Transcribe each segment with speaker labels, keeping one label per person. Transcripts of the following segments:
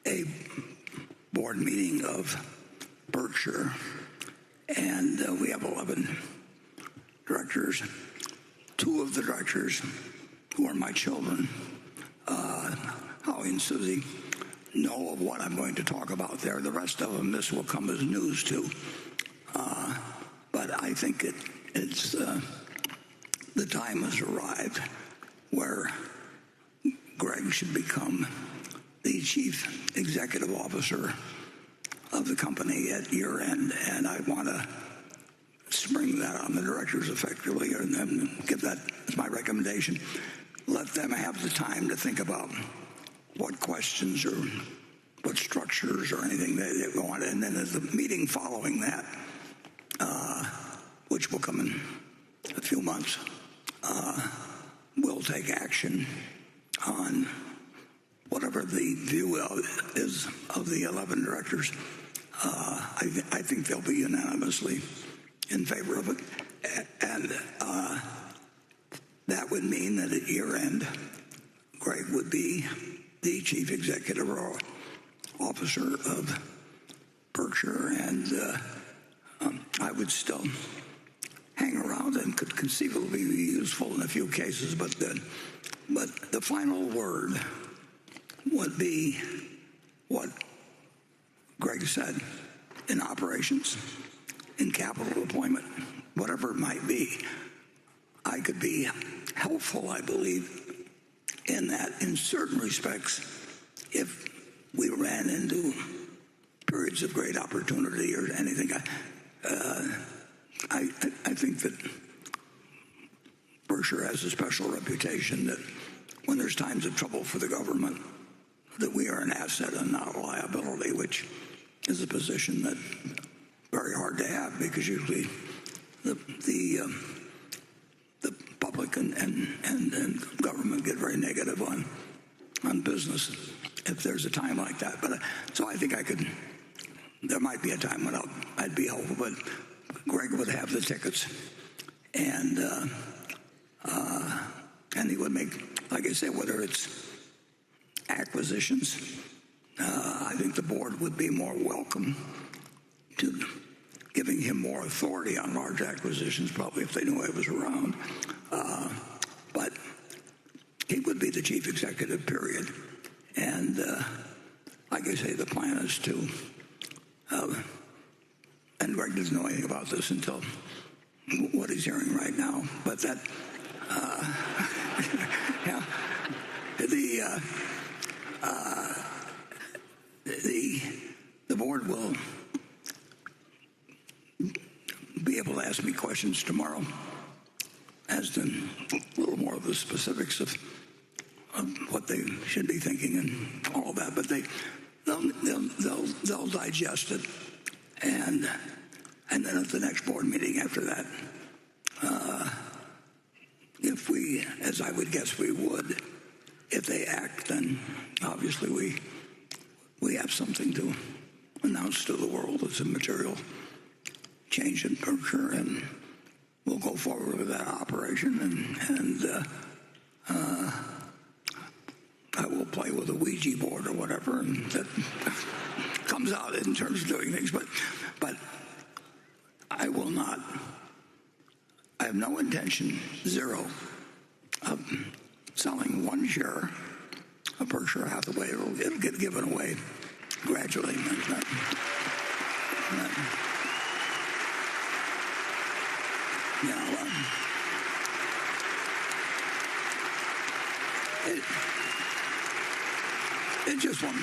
Speaker 1: a board meeting of Berkshire, and we have 11 directors. Two of the directors, who are my children, Howie and Susie, know of what I'm going to talk about there. The rest of them, this will come as news to. But I think it's the time has arrived where Greg should become the chief executive officer of the company at year end, and I want to spring that on the directors effectively, and then give that as my recommendation. Let them have the time to think about what questions or what structures or anything they want, and then as the meeting following that, which will come in a few months, we'll take action on whatever the view is of the 11 directors. I think they'll be unanimously in favor of it, and that would mean that at year end, Greg would be the chief executive officer of Berkshire, and I would still hang around and could conceivably be useful in a few cases, but the final word would be what Greg said in operations, in capital deployment, whatever it might be. I could be helpful, I believe, in that in certain respects, if we ran into periods of great opportunity or anything. I think that Berkshire has a special reputation that when there's times of trouble for the government, that we are an asset and not a liability, which is a position that's very hard to have, because usually the public and government get very negative on business if there's a time like that. But so I think there might be a time when I'd be helpful, but Greg would have the tickets, and he would make, like I say, whether it's acquisitions, I think the board would be more welcome to giving him more authority on large acquisitions, probably if they knew I was around. But he would be the chief executive, period. And like I say, the plan is to, and Greg doesn't know anything about this until what he's hearing right now, but that, yeah, the board will be able to ask me questions tomorrow as to a little more of the specifics of what they should be thinking and all of that. But they'll digest it, and then at the next board meeting after that, if we, as I would guess we would, if they act, then obviously we have something to announce to the world. It's a material change in Berkshire, and we'll go forward with that operation, and I will play with a Ouija board or whatever, and that comes out in terms of doing things. But I will not. I have no intention, zero, of selling one share of Berkshire Hathaway. It'll get given away gradually. It just won't.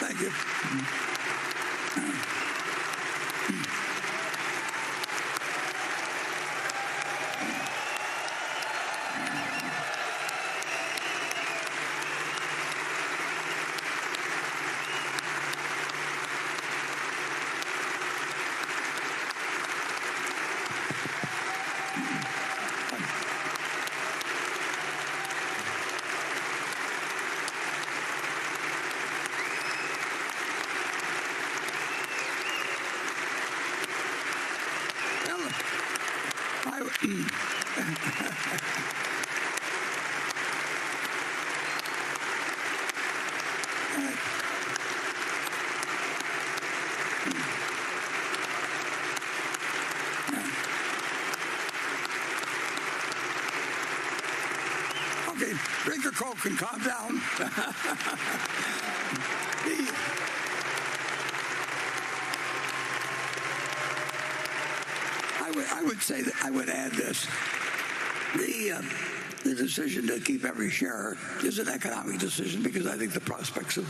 Speaker 1: Thank you. Thank you. Okay, drink your Coke and calm down. I would say that I would add this. The decision to keep every share is an economic decision because I think the prospects of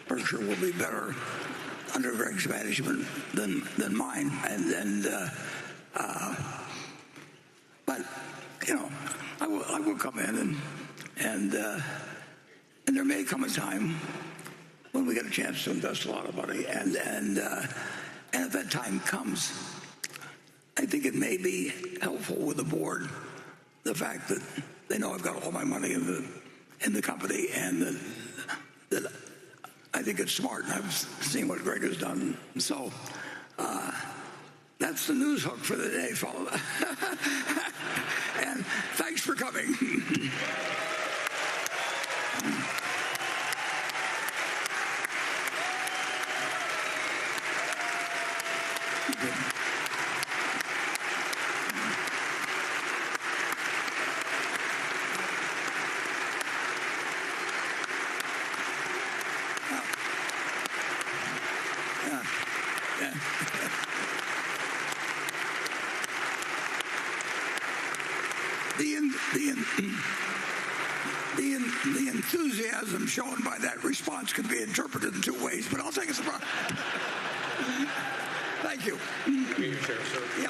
Speaker 1: Berkshire will be better under Greg's management than mine. But I will come in and there may come a time when we get a chance to invest a lot of money, and if that time comes, I think it may be helpful with the board, the fact that they know I've got all my money in the company, and that I think it's smart, and I've seen what Greg has done. So that's the news hook for the day, fellow. And thanks for coming. The enthusiasm shown by that response can be interpreted in two ways, but I'll take it as a problem. Thank you.
Speaker 2: Chair, sir.
Speaker 1: Yeah.